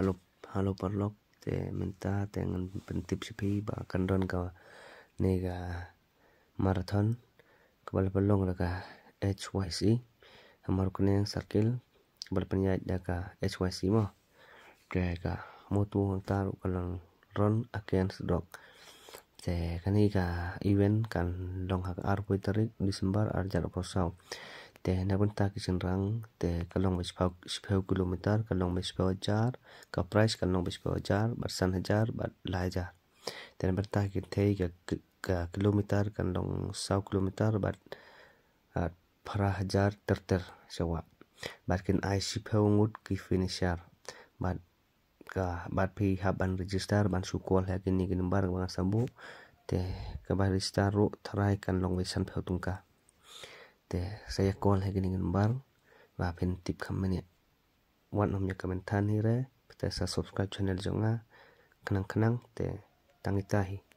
halo parlok te minta dengan pentip sepi ba kandon ka nega marathon kebal pelong ka HYC hamar kuning sakil kebal penyait ka HYC mo ke ka mutu tar kalang ron aken sedok te kani ka event kan long hak arpoi tarik Desember arjar prosau te na benta kisenrang te kalong bespau kilometer kalong bespau jar ka price kalong bespau jar barsan hajar bat lajar te na benta kitei ka kilometer kalong 100 kilometer bat para hajar terter sewa batkin ai sipau ngut ki finisher bat ka bat pi haban register ban sukol ha kini ginbar bang sambu te ka ba register ro tharai kan long besan phau tungka te saya call ha kini ginbar ba pin tip khamne wan om ya komentar ni re te sa subscribe channel jonga kenang te tangitahi